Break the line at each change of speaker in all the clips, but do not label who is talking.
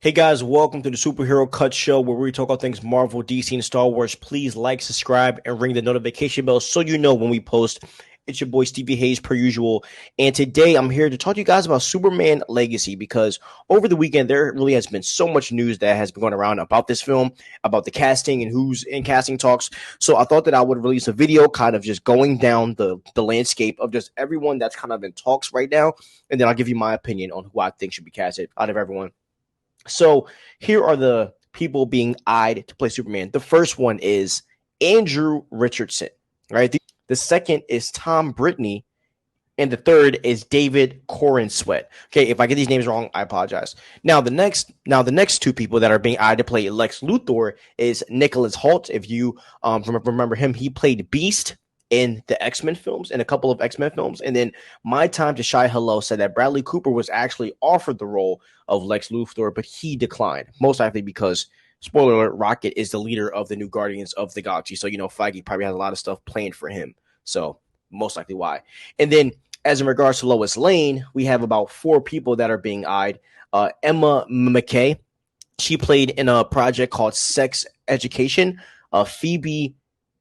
Hey guys, welcome to the Superhero Cut Show where we talk all things Marvel, DC, and Star Wars. Please like, subscribe, and ring the notification bell so you know when we post. It's your boy Stevie Hayes per usual. And today I'm here to talk to you guys about Superman Legacy because over the weekend there really has been so much news that has been going around about this film, about the casting and who's in casting talks. So I thought that I would release a video kind of just going down the landscape of just everyone that's kind of in talks right now. And then I'll give you my opinion on who I think should be casted out of everyone. So here are the people being eyed to play Superman. The first one is Andrew Richardson, right? The second is Tom Brittney, and the third is David Corenswet. Okay, if I get these names wrong, I apologize. Now the next two people that are being eyed to play Lex Luthor is Nicholas Hoult. If you remember him, he played Beast in the X-Men films, in a couple of X-Men films. And then My Time to Shy Hello said that Bradley Cooper was actually offered the role of Lex Luthor, but he declined, most likely because, spoiler alert, Rocket is the leader of the new Guardians of the Galaxy. So, Feige probably has a lot of stuff planned for him. So, most likely why. And then, as in regards to Lois Lane, we have about four people that are being eyed. Emma McKay, she played in a project called Sex Education. Phoebe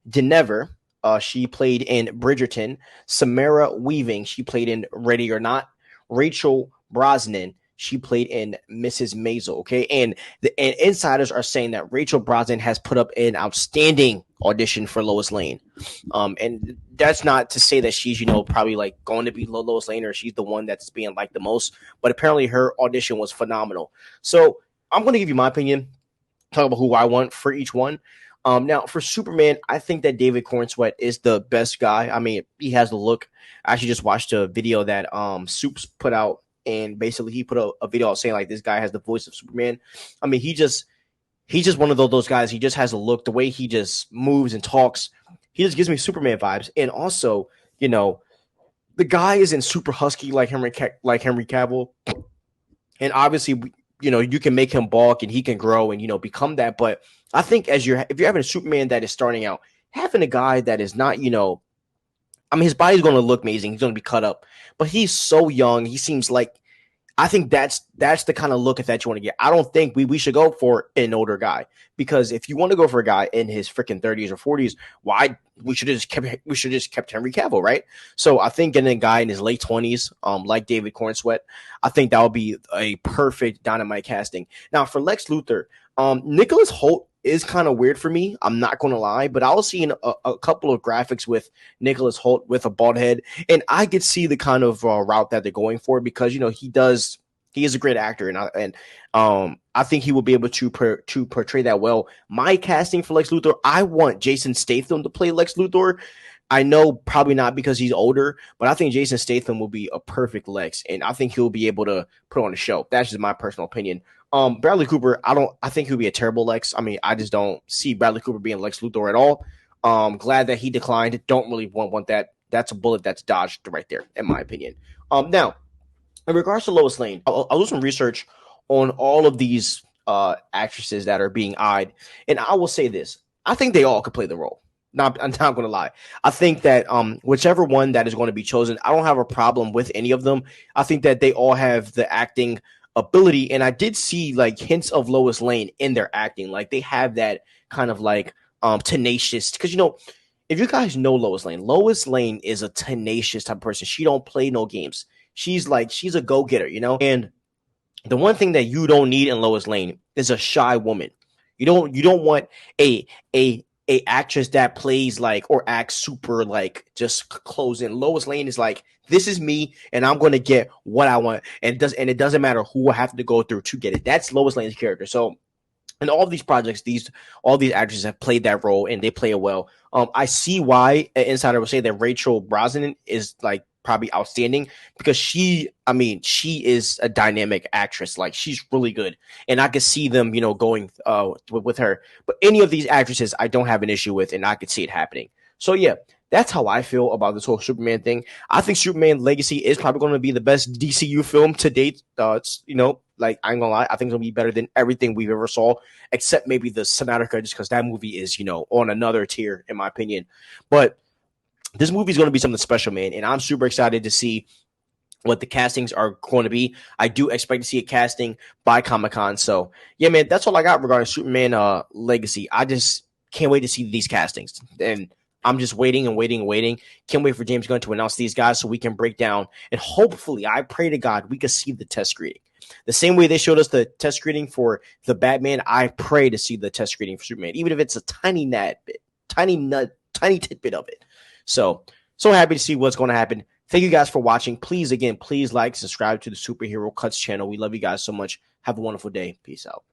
Denever, she played in Bridgerton. Samara Weaving, she played in Ready or Not. Rachel Brosnan, she played in Mrs. Maisel. Okay, and insiders are saying that Rachel Brosnan has put up an outstanding audition for Lois Lane. And that's not to say that she's probably like going to be Lois Lane or she's the one that's being liked the most, but apparently her audition was phenomenal. So I'm going to give you my opinion, talk about who I want for each one. Now for Superman, I think that David Corenswet is the best guy. I mean, he has the look. I actually just watched a video that Soups put out, and basically he put a video out saying like this guy has the voice of Superman. I mean, he's just one of those guys. He just has a look. The way he just moves and talks, he just gives me Superman vibes. And also, the guy isn't super husky like Henry Cavill, and obviously, you can make him bulk and he can grow and become that. But I think if you're having a Superman that is starting out, having a guy that is not, I mean, his body's going to look amazing. He's going to be cut up, but he's so young. He seems like, I think that's the kind of look that you want to get. I don't think we should go for an older guy, because if you want to go for a guy in his freaking 30s or 40s, why we should have just kept Henry Cavill, right? So I think getting a guy in his late 20s, like David Corenswet, I think that would be a perfect dynamite casting. Now for Lex Luthor, Nicholas Hoult is kind of weird for me. I'm not going to lie, but I was seeing a couple of graphics with Nicholas Hoult with a bald head, and I could see the kind of route that they're going for, because he is a great actor, and I think he will be able to portray that well. My casting for Lex Luthor, I want Jason Statham to play Lex Luthor. I know probably not because he's older, but I think Jason Statham will be a perfect Lex, and I think he'll be able to put on a show. That's just my personal opinion. Bradley Cooper, I think he'll be a terrible Lex. I mean, I just don't see Bradley Cooper being Lex Luthor at all. Glad that he declined. Don't really want that. That's a bullet that's dodged right there, in my opinion. Now, in regards to Lois Lane, I'll do some research on all of these actresses that are being eyed, and I will say this: I think they all could play the role. I'm not going to lie. I think that whichever one that is going to be chosen, I don't have a problem with any of them. I think that they all have the acting ability, and I did see like hints of Lois Lane in their acting. Like they have that kind of like tenacious, because if you guys know Lois Lane is a tenacious type of person. She don't play no games. She's a go-getter, and the one thing that you don't need in Lois Lane is a shy woman. You don't want a actress that plays like or acts super like just close in. Lois Lane is like, this is me, and I'm going to get what I want, and it doesn't matter who I have to go through to get it. That's Lois Lane's character. So in all of these projects, all these actresses have played that role, and they play it well. I see why an insider would say that Rachel Brosnan is like probably outstanding, because she is a dynamic actress. Like she's really good, and I could see them, going with her. But any of these actresses, I don't have an issue with, and I could see it happening. So yeah, that's how I feel about this whole Superman thing. I think Superman Legacy is probably going to be the best DCU film to date. Like I ain't gonna lie, I think it's gonna be better than everything we've ever saw, except maybe the Snyder Cut, just because that movie is, on another tier in my opinion. But this movie is going to be something special, man, and I'm super excited to see what the castings are going to be. I do expect to see a casting by Comic-Con. So yeah, man, that's all I got regarding Superman Legacy. I just can't wait to see these castings. And I'm just waiting and waiting and waiting. Can't wait for James Gunn to announce these guys so we can break down. And hopefully, I pray to God, we can see the test screening. The same way they showed us the test screening for the Batman, I pray to see the test screening for Superman, even if it's a tiny tidbit of it. So happy to see what's going to happen. Thank you guys for watching. Please like, subscribe to the Superhero Cuts channel. We love you guys so much. Have a wonderful day. Peace out.